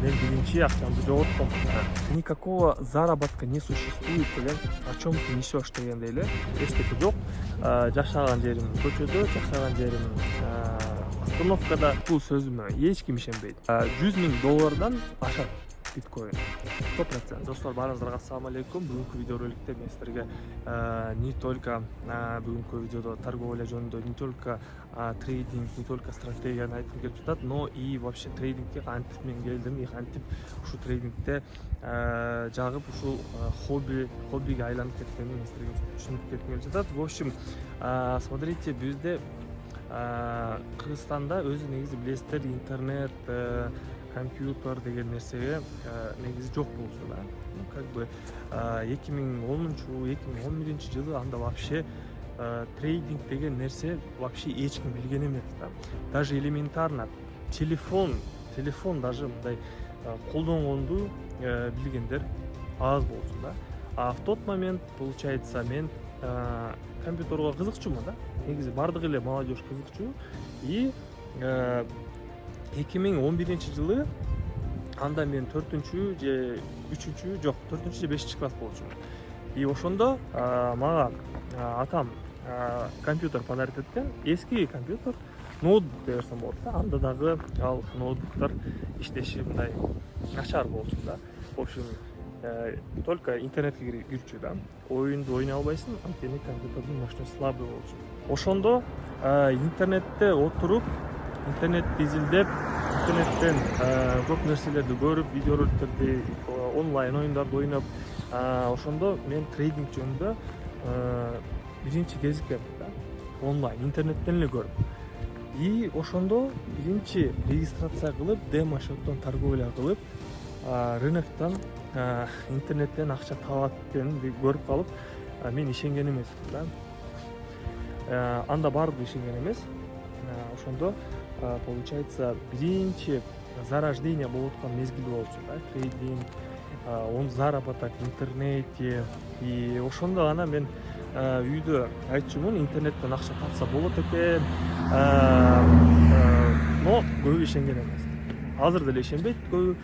мен биринчи акчамды жоготком. Никакого заработка не существует деген, о чем ты несешь дегендей эле. Эчтеке жок. Жашаган жерим көчөдө, жашаган жерим остановкада. Бул сөзүмө эч ким ишенбейт. $100,000 ашат биткоин 100%. Достор, баарыңыздарга ассаламу алейкум. Бүгүнкү видео роликте мен силерге не только бүгүнкү видеодо торговля жөнүндө, не только трейдинг, не только стратегияны айтып келип жатат, но и вообще трейдингке кантип мен келдим, и кантип ушу трейдингте жагып ушул хоббиге айланып кеткенин силерге түшүнүп кетким келип жатат. В общем, смотрите, бизде Кыргызстанда өзү негизи билесиздер, интернет, компьютер деген нерсеге негизи жок болчу да. Как бы 2010-2011 жылы анда вообще трейдинг деген нерсе вообще эч ким билген эмес да. Даже элементарно телефон даже мындай колдонгонду билгендер аз болчу да. А в тот момент, получается, мен компьютерге кызыкчумун да. Негизи бардык эле молодежь кызыкчу. И 2011 жылы анда мен 4-же 3-же жок, 4-же 5-чи класс болчумун. И ошондо мага атам компьютер подарить эткен. Эски компьютер, ноутбук деп берсем болот да. Анда дагы ал ноутбуктар иштеши мындай начар болчу да. В общем, только интернетке кирчү да. Оюнду ойнай албайсың, анткени компьютердин мощности слабый болчу. Ошондо интернетте отуруп, интернетти изилдеп, интернеттен көп нерселерди көрүп, видеороликтерди, онлайн оюндарды ойноп, ошондо мен трейдинг жөнүндө биринчи кезиккем да. Онлайн интернеттен эле көрүп. И ошондо биринчи регистрация кылып, демо счеттон торговля кылып, рыноктон интернеттен акча табат экенин көрүп калып, мен ишенген эмес да. Анда бардыгы ишенген эмес. Ошондо получается биринчи зарождение болуп аткан мезгил болчу да. Трейдинг, он заработок в интернете. И ошондо гана мен үйдө айтчумун, интернеттен акча тапса болот экен. Но көбү ишенген эмес. Азыр деле ишенбейт көбү.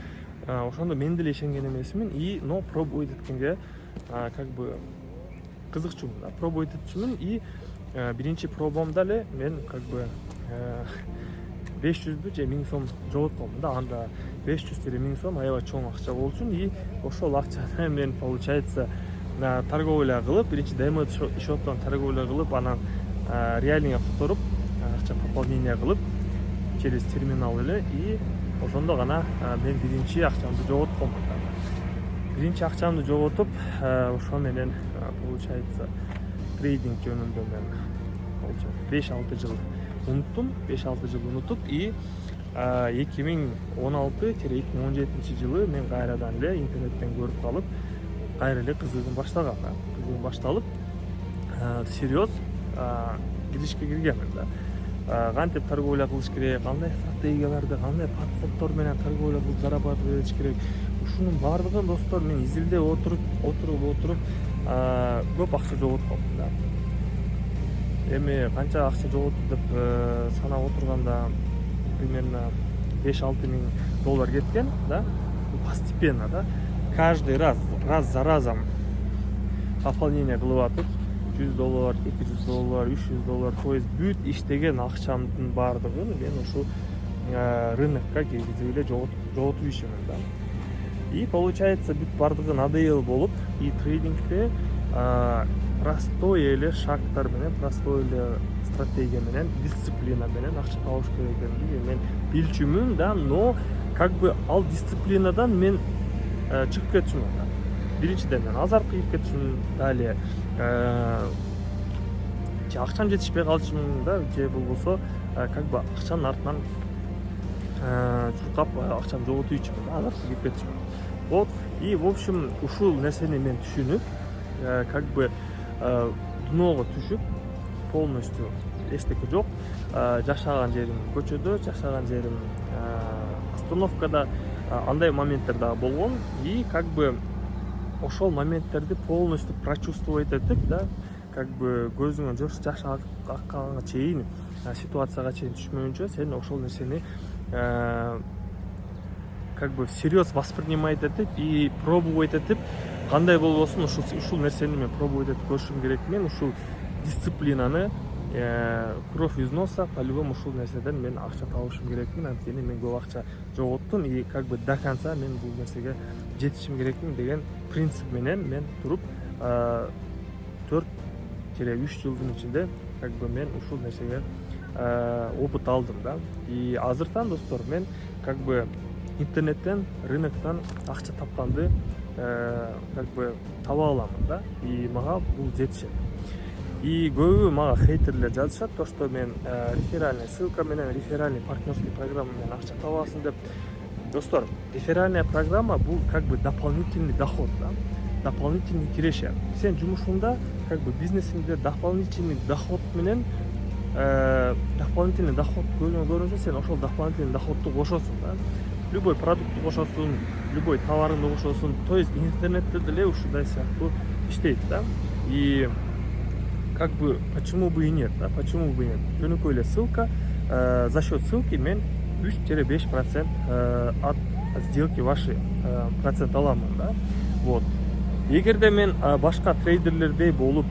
Ошондо мен деле ишенген эмесмин. И но пробовать эткенге как бы кызыкчумун да. Пробовать этчүмүн. И биринчи пробамда эле мен как бы 500 же 1000 сом жоготком да. Анда 500-1000 сом аябай чоң акча болчу. И ошол акчаны мен, получается, торговля кылып, биринчи демо счеттон торговля кылып, анан реальныйга которуп, акча пополнение кылып через терминал эле. И ошондо гана мен биринчи акчамды жоготком. Биринчи акчамды жоготуп, ошо менен, получается, трейдинг жөнүндө мен, получается, 5-6 жыл унуттум. 5-6 жыл унутуп, и 2016-2017 жылы мен кайрадан эле интернеттен көрүп калып, кайра эле кызыгым баштаган да. Кызыгым башталып, серьез киришке киргенмин да. Кантип торговля кылыш керек, кандай стратегияларды, кандай подходдор менен торговля кылып зарабатывать этиш керек. Ушунун бардыгын, достор, мен изилдеп отуруп көп акча жоготком да. Эми канча акча жоготту деп санап отурганда примерно 5-6 миң доллар кеткен да. Постепенно да. Каждый раз за разом пополнение кылып атып, $100, $200, $300, то есть бүт иштеген акчамдын бардыгын мен ушу рынокко киргизип эле жоготуп ийишимин да. И получается, бүт бардыгы надоел болуп, и трейдингте простой эле шарттар менен, простой эле стратегия менен, дисциплина менен акча табыш керек экенин мен билчүмүн да. Но как бы ал дисциплинадан мен чыгып кетчүмүн да. Биринчиден мен азарт кыйып кетчүмүн, далее акчам жетишпей калчумун да, же болбосо как бы акчанын артынан чуркап акчамды жоготуп ийчүмүн да, азарт кыйып кетчүмүн. Вот. И в общем ушул нерсени мен түшүнүп, как бы дного түшүп, полностью эчтеке жок, жашаган жерим көчөдө, жашаган жерим остановкада, андай моменттер дагы болгон. И как бы ошол моменттерди полностью прочувствовать этип да, как бы көзүңөн жаш акканга чейин, ситуацияга чейин түшмөйүнчө сен ошол нерсени как бы всерьез воспринимать этип и пробовать этип, кандай болбосун ушул нерсени мен пробовать этип көрүшүм керек. Мен ушул дисциплинаны кровь из носа по-любому ушул нерседен мен акча табышым керекмин. Анткени мен көп акча жоготтум и как бы до конца мен бул нерсеге жетишим керекмин деген принцип менен мен туруп 4-3 жылдын ичинде как бы мен ушул нерсеге опыт алдым, да. И азыртан достор мен как бы интернеттен, рыноктон акча тапканды как бы таба аламын, да. И мага бул жетишет. И көбү мага хейтерлер жазышат, то что мен реферальный ссылка менен, реферальный партнерский программа менен акча табасың деп. Достор, реферальная программа бул как бы дополнительный доход, да. Дополнительный киреше. Сен жумушуңда как бы бизнесиңде дополнительный доход менен дополнительный доход көрүнсө сен ошол дополнительный доходду кошосуң, да. Любой продуктты кошосуң, любой товарыңды кошосуң. То есть интернетте деле ушундай сыяктуу иштейт, да. И как бы почему бы и нет, да? Почему бы и нет? Жөнөкөй эле ссылка, за счет ссылки мен 3-5% от сделки вашей процент аламын, да. Вот. Эгерде мен башка трейдерлердей болуп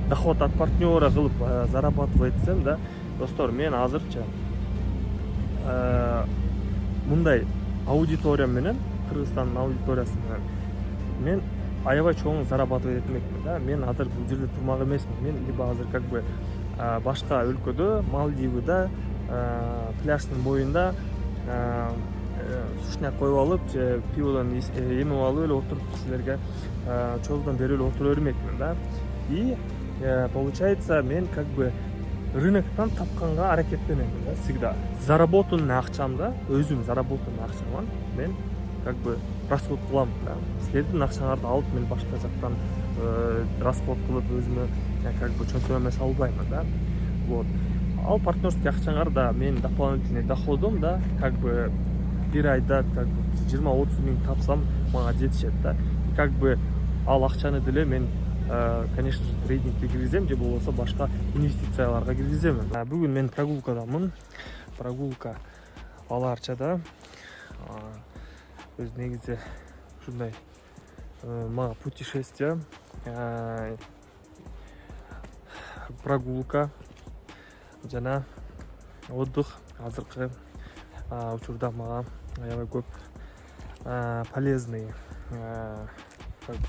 доход от партнера кылып зарабатывать этсем, да, достор, мен азырча мындай аудитория менен, Кыргызстандын аудиториясы менен мен аябай чоң зарабатывать этмекмин, да. Мен азыр бул жерде турмак эмесмин. Мен либо азыр как бы башка өлкөдө, Малдивыда, пляждын боюнда сушняк коюп алып, же пиводон энип алып эле отуруп силерге чоздон берип эле отура бермекмин, да. И получается мен как бы рыноктон тапканга аракеттенемин, да, всегда. Заработанный акчамда, өзүм заработанный акчаман мен как бы расход кылам, да. Силердин акчаңарды алып мен башка жактан расход кылып өзүмө как бы чөнтөгүмө салбаймын, да. Вот. Ал партнерский акчаңар да мен дополнительный доходум, да, как бы бир айда как бы 20-30 миң тапсам мага жетишет, да. И как бы ал акчаны деле мен конечно же трейдингке киргизем, же болбосо башка инвестицияларга киргизем. Бүгүн мен прогулкадамын. Прогулка Аларчада. Өз негизи ушундай мага путешествие, прогулка жана отдых азыркы учурда мага аябай көп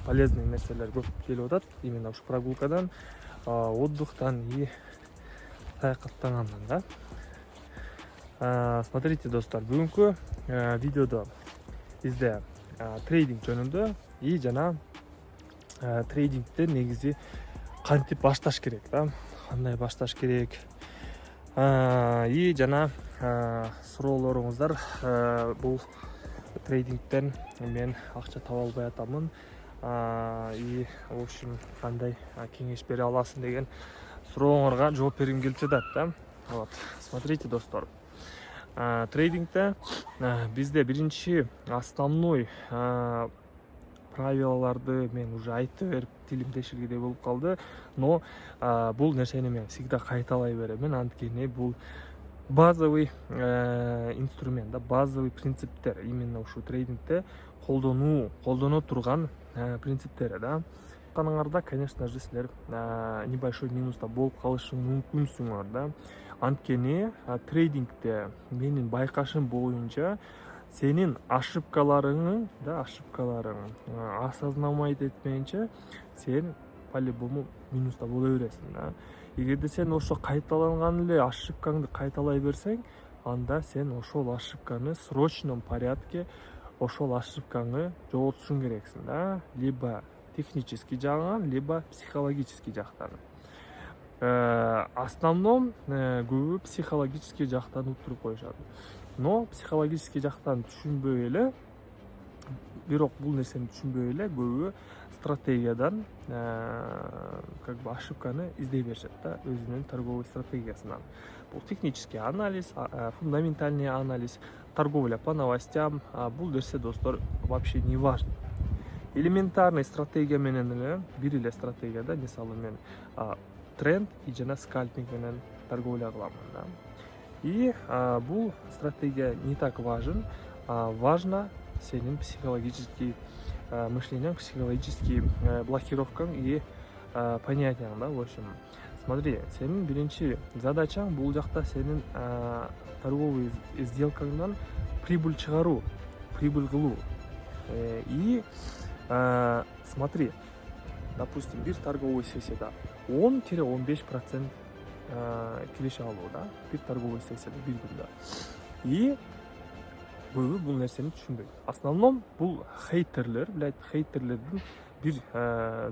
полезный нерселер көп келип атат именно ушу прогулкадан, отдыхтан и саякаттагандан, да. Смотрите, достор, бүгүнкү видеодо бизде трейдинг жөнүндө и жана трейдингде негизи кантип башташ керек, да, кандай башташ керек и жана суроолоруңуздар, бул трейдингден мен акча таба албай атамын и в общем кандай кеңеш бере аласың деген сурооңорго жооп бергим келип жатат, да. Вот, смотрите, достор, трейдингде бизде биринчи основной правилаларды мен уже айтып берип тилим тешилгидей болуп калды, но бул нерсени мен всегда кайталай беремин, анткени бул базовый инструмент, да, базовый принциптер именно ушу трейдингде колдоно турган принциптери, да. Каныңарда, конечно же, силер небольшой минуста болуп калышы мүмкүнсүңөр, да. Анткени трейдингде менин байкашым боюнча сенин ошибкаларың осознавать этмейинче сен по-любому минуста боло бересиң, да. Эгерде сен ошо кайталанган эле ошибкаңды кайталай берсең, анда сен ошол ошибканы в срочном порядке ошол ошибкаңы жоготушуң керексиң, да. Либо технический жагынан, либо психологический жактан. Основном көбү психологический жактан уттуруп коюшат. Но психологический жактан түшүнбөй эле, бирок бул нерсени түшүнбөй эле көбү стратегиядан как бы ошибканы издей беришет, да, өзүнүн торговый стратегиясынан. Бул технический анализ, фундаментальный анализ, торговля по новостям, бул нерсе, достор, вообще не важно. Элементарный стратегия менен эле, бир эле стратегияда, мисалы мен тренд и жана скальпинг менен торговля кыламын, да. И бул стратегия не так важен, важно сенин психологический мышлениең, психологический блокировкаң и понятияң, да. В общем, смотри, сенин биринчи задачаң бул жакта сенин торговый сделкаңдан прибыль чыгаруу, прибыль кылуу. И смотри, допустим, бир торговый сессияда 10-15% киреше алуу, да, бир торговый сессияда бир күндө. И көбү бул нерсени түшүнбөйт. В основном бул хейтерлер, хейтерлердин бир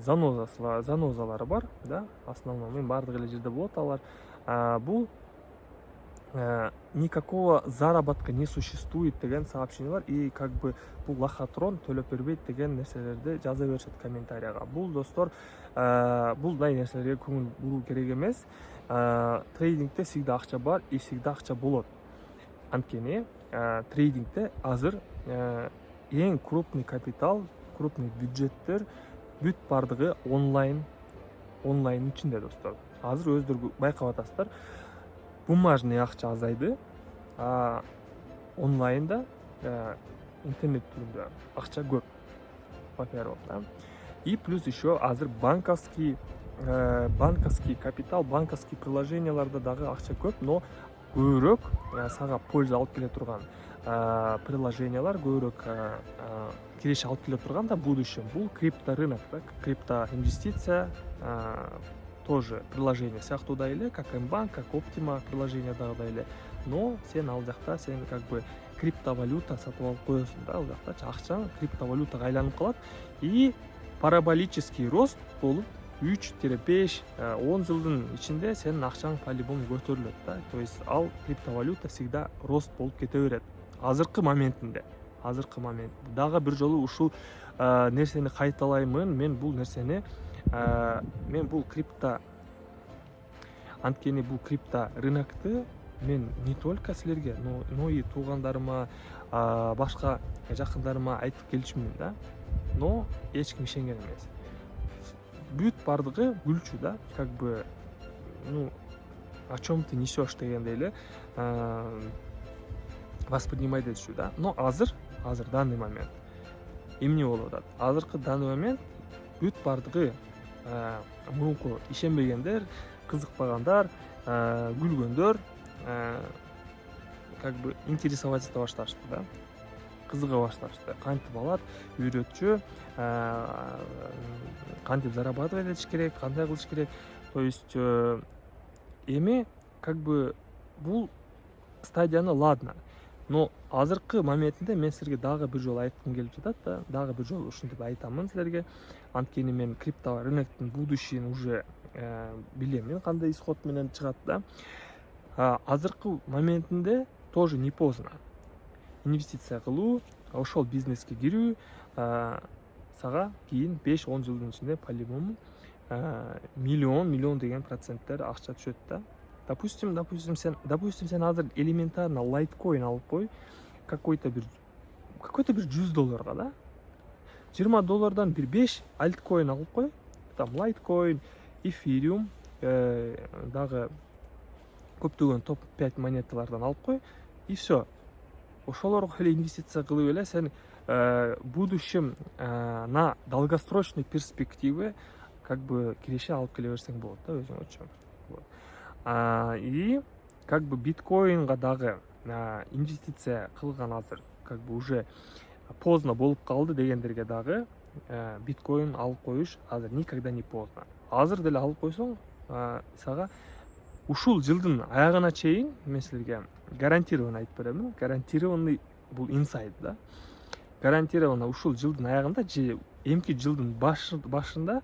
занозалары бар, да. В основном мен бардык эле жерде болот алар. Бул никакого заработка не существует деген сообщениялар и как бы бул лохотрон төлөп бербейт деген нерселерди жаза беришет комментарияга. Бул достор, булдай нерселерге көңүл буруу керек эмес. Трейдингде всегда акча бар и всегда акча болот. Анткени трейдингде азыр эң крупный капитал, крупный бюджеттер бүт бардыгы онлайн ичинде, достор. Азыр өздөрү байкап атасыздар, бумажный акча азайды, онлайнда интернет түрүндө акча көп, во-первых, да. И плюс еще азыр банковский капитал, банковский приложенияларда дагы акча көп, но көбүрөөк сага польза алып келе турган приложениялар, көбүрөөк киреше алып келе турган да будущем бул крипторынок, да, криптоинвестиция, тоже приложение сыяктуу эле, как Mbank, как Optima приложениядагыдай эле. Но сен ал жакта сен как бы криптовалюта сатып алып коесуң, да, ал жакта акчаң криптовалютага айланып калат и параболический рост болуп 3-5-10 жылдын ичинде сенин акчаң по-любому көтөрүлөт, да. То есть ал криптовалюта всегда рост болуп кете берет. Азыркы моментинде дагы бир жолу ушул нерсени кайталаймын. Мен бул нерсени анткени бул крипто рынокты мен не только силерге, но и туугандарыма, башка жакындарыма айтып келчүмүн, да. Но эч ким ишенген эмес. Бүт бардыгы күлчү, да, как бы, о чем ты несешь дегендей эле воспринимай дешүү, да. Но азыр данный момент эмне болуп атат? Азыркы данный момент бүт бардыгы мурунку ишенбегендер, кызыкпагандар, күлгөндөр как бы интересовать эте башташты, да. Кызыга башташты. Кантип алат, үйрөтчү, кантип зарабатывать этиш керек, кандай кылыш керек. То есть эми как бы бул стадияны ладно. Но азыркы моментинде мен силерге дагы бир жолу айткым келип жатат, да. Дагы бир жолу ушинтип айтамын силерге. Анткени мен крипто рыноктун будущийин уже билем, кандай исход менен чыгат, да. Азыркы моментинде тоже не поздно. Инвестиция кылуу, ошол бизнеске кирүү сага кийин 5-10 жылдын ичинде по-любому миллион деген проценттер акча түшөт, да. Допустим, сен азыр элементарно лайткоин алып кой, какой-то бир $100, да. $20 бир 5 альткоин алып кой, там лайткоин, эфириум, дагы көптөгөн топ-5 монеталардан алып кой, и все. Ошолорго эле инвестиция кылып эле сен будущем на долгосрочной перспективе как бы киреше алып келе берсең болот, да, өзүңөчү. И как бы биткоинга дагы инвестиция кылган азыр как бы уже поздно болуп калды дегендерге дагы биткоин алып коюш азыр никогда не поздно. Азыр деле алып койсоң сага ушул жылдын аягына чейин мен силерге гарантированно айтып беремин. Гарантированный бул инсайд, да. Гарантированно ушул жылдын аягында же эмки жылдын башында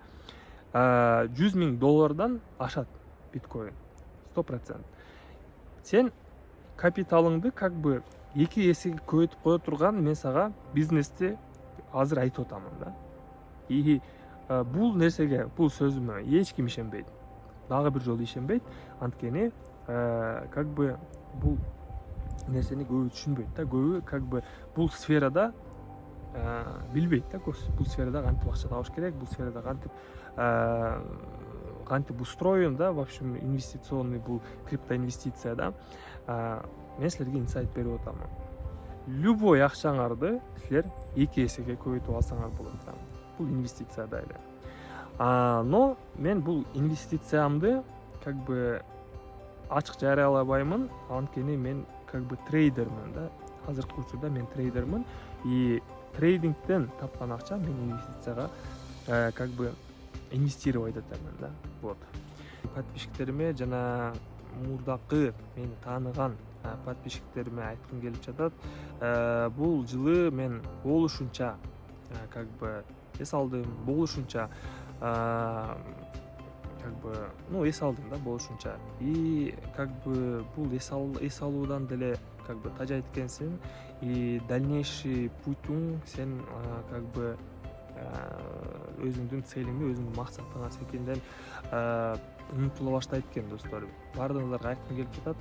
$100,000 ашат биткоин. 100%. Сен капиталыңды как бы 2 эсеге көбөйтүп кое турган мен сага бизнести азыр айтып атамын, да. И бул нерсеге, бул сөзүмө эч ким ишенбейт. Дагы бир жолу ишенбейт. Анткени как бы бул нерсени көбү түшүнбөйт, да. Көбү как бы бул сферада билбейт, да. Бул сферада кантип акча табыш керек, бул сферада кантип устроен, да, в общем, инвестиционный бул криптоинвестиция, да. Мен силерге инсайт берип атамын. любой акчаңарды силер 2 эсеге көбөйтүп алсаңар болот да. Бул инвестиция да эле. Но мен бул инвестициямды как бы ачык жарыялабаймын, анткени мен как бы трейдермин да. Азыркы учурда мен трейдермин, и трейдингден тапкан акча мен инвестицияга как бы инвестировать этемин да. Вот. Подписчиктериме жана мурдакы мени тааныган подписчиктериме айткым келип жатат. Бул жылы мен болушунча как бы эс алдым, болушунча как бы эс алдым да, болушунча. И как бы бул эс алуудан деле как бы тажайт экенсиң, и дальнейший путуң сен как бы өзүңдүн целиңди, өзүңдүн максатыңа секенден унутула баштайт экен, достор. Баардыгыңыздарга айткым келип жатат,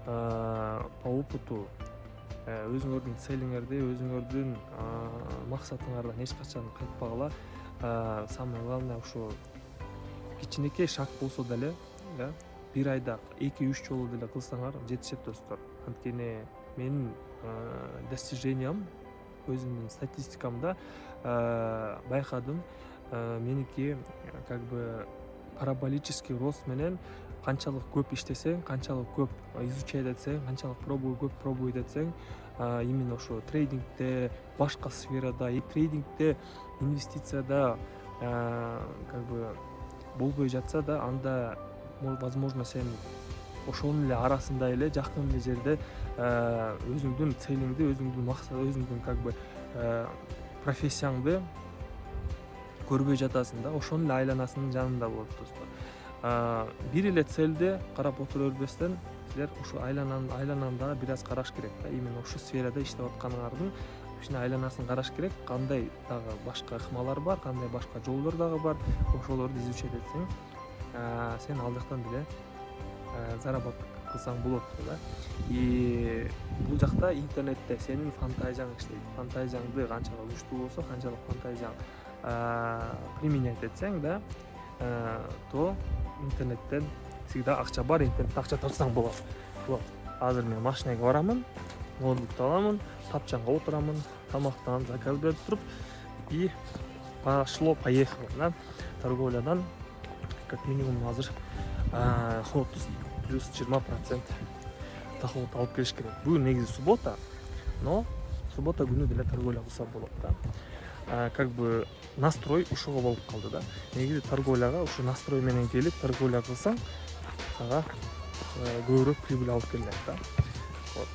по опыту өзүңөрдүн целиңерди, өзүңөрдүн максатыңардан эч качан кайтпагыла. Самое главное ушу кичинекей шаг болсо деле, бир айда 2-3 жолу деле кылсаңар жетишет, достор. Анткени менин достижениям, өзүмдүн статистикамда байкадым, меники как бы параболический рост менен канчалык көп иштесең, канчалык көп изучать этсең, канчалык көп пробовать этсең, именно ошо трейдингде, башка сферада, и трейдингде, инвестицияда как бы болбой жатса да, анда возможно сен ошонун эле арасында эле жакын эле жерде өзүңдүн целиңди, өзүңдүн максат, өзүңдүн как бы профессияңды көрбөй жатасың да, ошонун эле айланасынын жанында болот, достор. Бир эле целди карап отура бербестен, силер ушу айлананы дагы бир аз караш керек да. Именно ушу сферада иштеп атканыңардын ушуна айланасын караш керек. Кандай дагы башка ыкмалар бар, кандай башка жолдор дагы бар, ошолорду изучать этсең, сен ал жактан деле заработок кылсаң болот да. И бул жакта интернетте сенин фантазияң иштейт. Фантазияңды канчалык күчтүү болсо, канчалык фантазияң применять этсең да, то интернеттен всегда акча бар, интернетте акча тапсаң болот. Вот. Азыр мен машинага барамын, ноутбукту аламын, тапчанга отурамын, тамактан заказ берип туруп, и поехало, да. Торговлядан как минимум азыр 30 плюс 20% доход алып келиш керек. Бүгүн негизи суббота, но суббота күнү деле торговля кылса болот да. Как бы настрой ушуга болуп калды да. Негизи торговляга ушу настрой менен келип торговля кылсаң, сага көбүрөөк прибыль алып келет да. Вот.